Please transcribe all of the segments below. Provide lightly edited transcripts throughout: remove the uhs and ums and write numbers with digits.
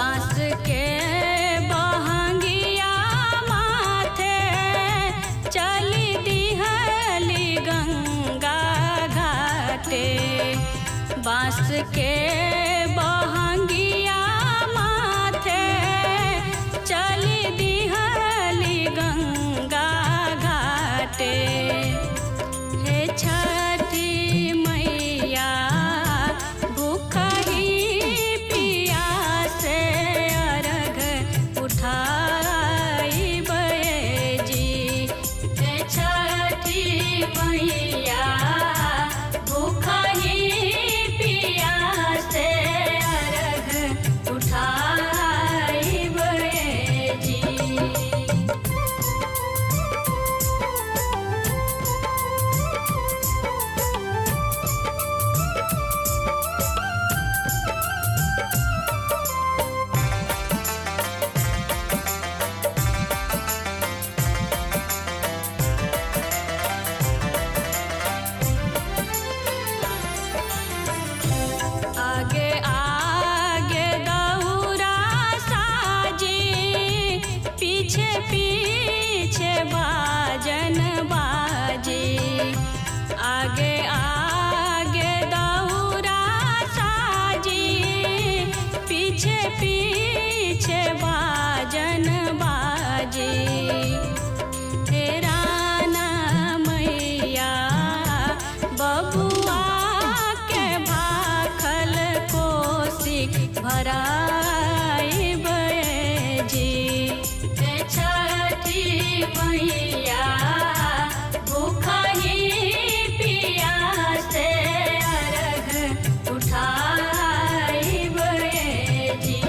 बांस के बहंगिया माथे चली दिहली गंगा घाटे। बांस के बहंगिया माथे चली दिहली गंगा घाटे। हे छठी मैया भूखही पियासे अर्घ उठाइबे जी। हे छठी मैया भूखही पियासे अर्घ उठाइबे जी। आगे आगे दौरा साजी पीछे पीछे बाजन बाजी। आगे आगे दौरा साजी पीछे पीछे बाजन बाजी। तेरा ना मैया बबुआ के भाखल कोसी भराइबे जी। हे छठी मैया भूखही पियासे अर्घ उठाइबे जी।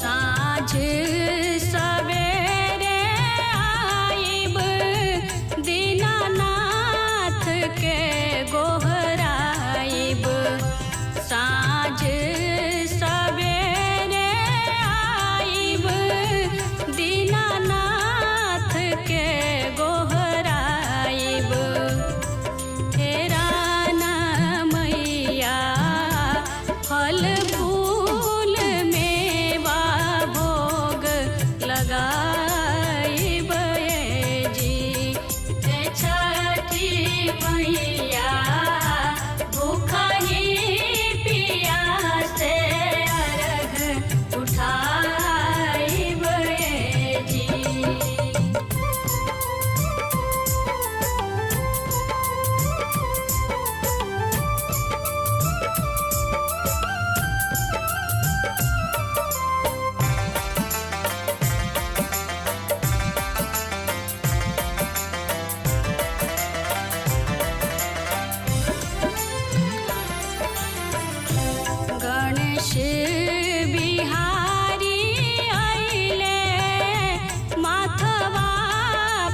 साँझ सवेरे आइब दीनानाथ के गोहराइब। साँझ सवेरे आइब दीनानाथ के गोहराइब। तेरा ना मैया फल फूल मेवा भोग लगाइबे जी। हे छठी मैया भूखही पियासे अर्घ उठाइबे जी। गणेश बिहारी अइले माथवा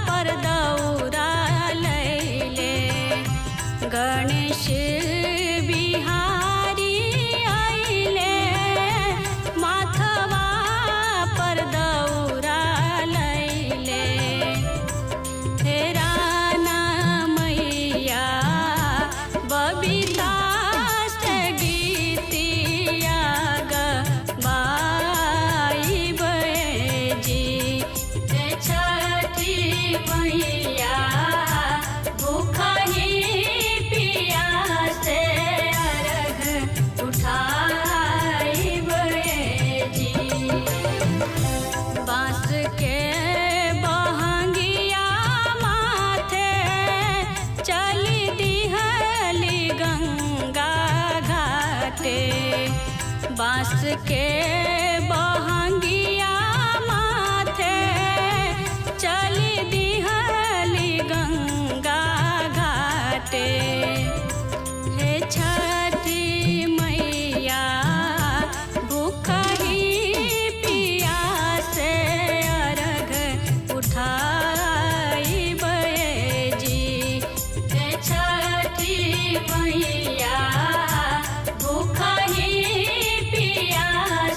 पर दौरा लैले। गणेश बिहारी अइले माथवा पर दौरा लैले। तेरा ना मैया बबीता से गीतिया गवाइबे जी। हे छठी मैया भूखही पियासे अर्घ उठाइबे जी। बांस के बहंगिया माथे चली दिहली गंगा घाटे। बांस के बहंगिया माथे चली दिहली गंगा घाटे। हे छठी मैया भूखही पियासे अर्घ उठाइबे जी। हे छठी मैया भूखही पियासे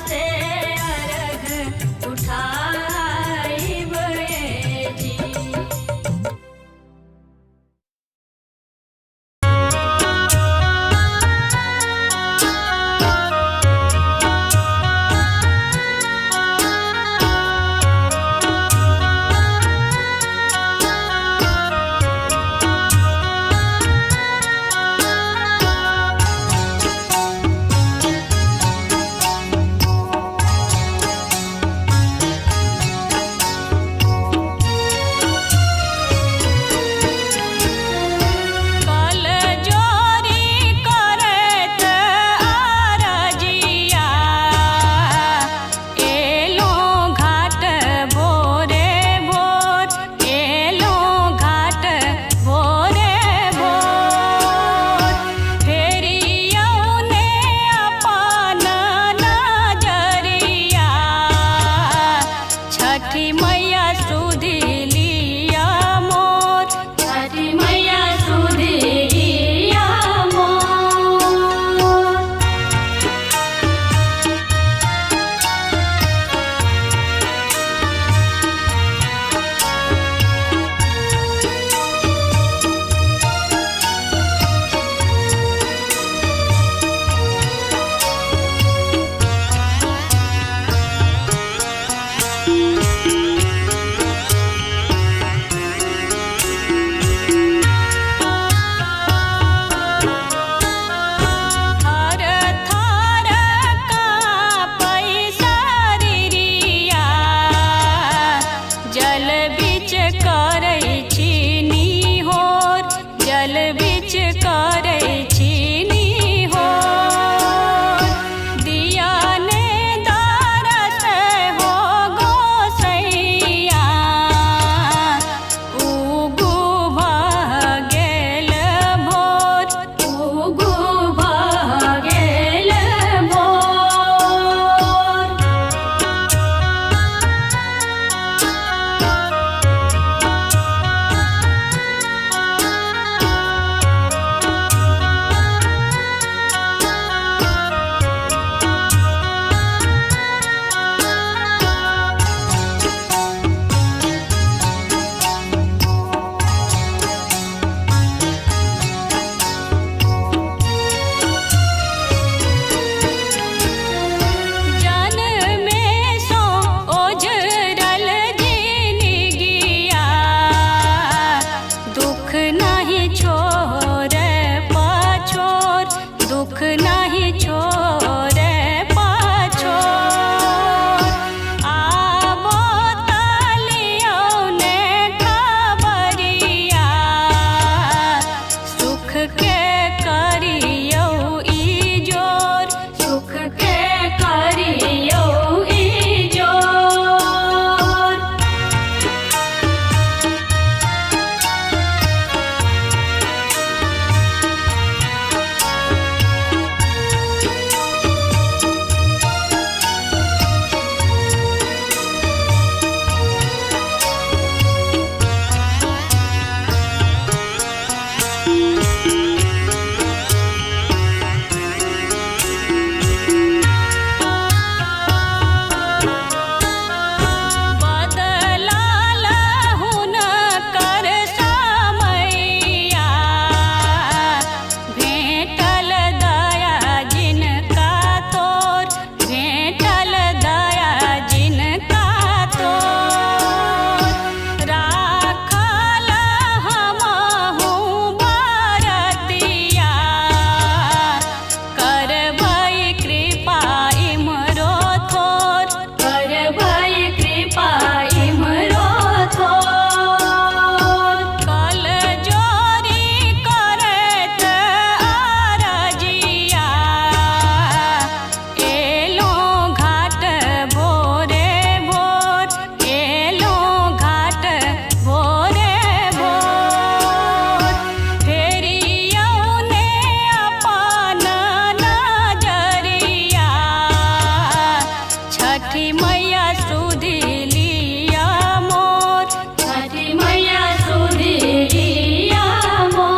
छठी मैया सुधी लिया मोर, छठी मैया सुधी लिया मोर।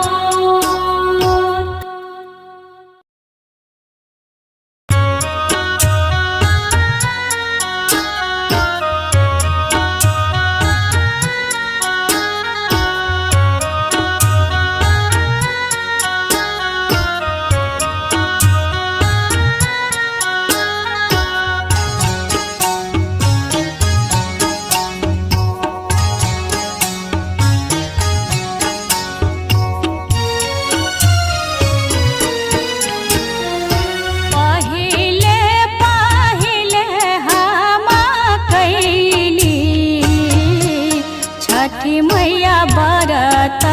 छठी मैया बरत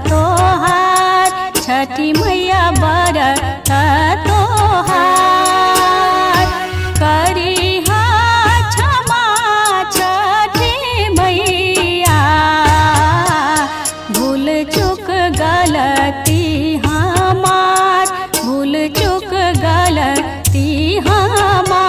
तोहार, छठी मैया बरत तोहार, करिहा क्षमा छठी मैया, भूल चूक गलती हमार, भूल चूक गलती हमार।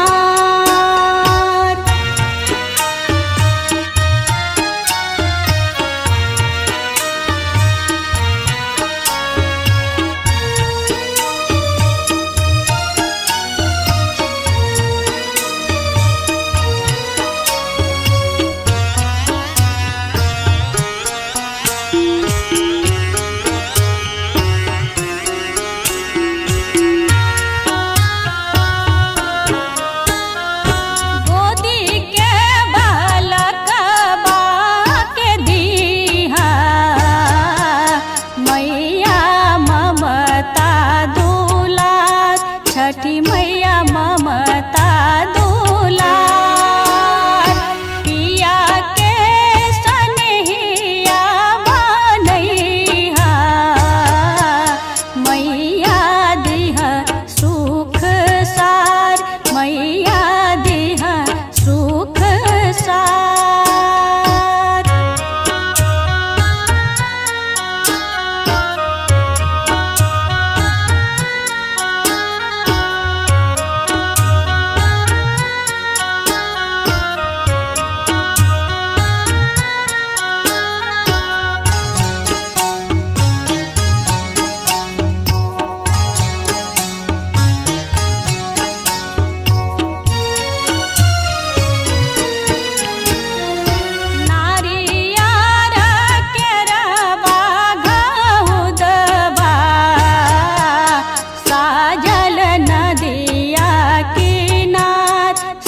छठी मैया ममता दुलार, पिया के सनहिया बनैहा, मैया दिह सुख सार, मैया दिह सुख सार।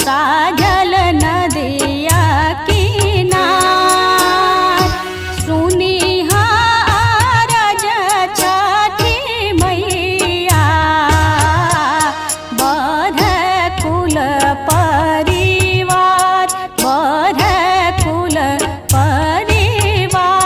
साजल नदिया किनार, सुनिहा अरज छठी मैया, बढ़ कुल परिवार, बढ़ कुल परिवार।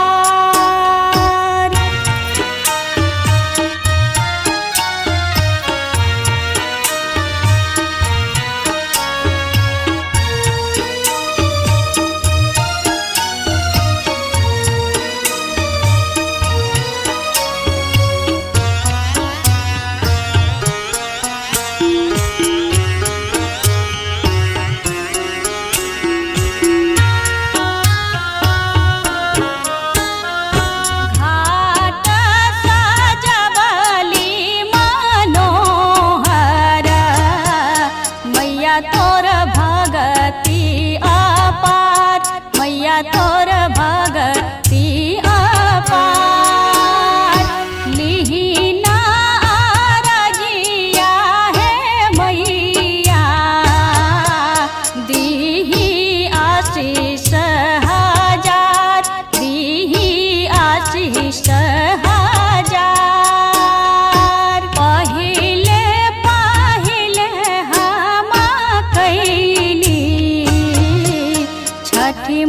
तोर भगति अपार, मैया तोर भगति अपार, लिहिना अरजिया है मैया, दीही आशीष हजार, दीही आशीष हजार। पहिले पहिले हम कैली छठी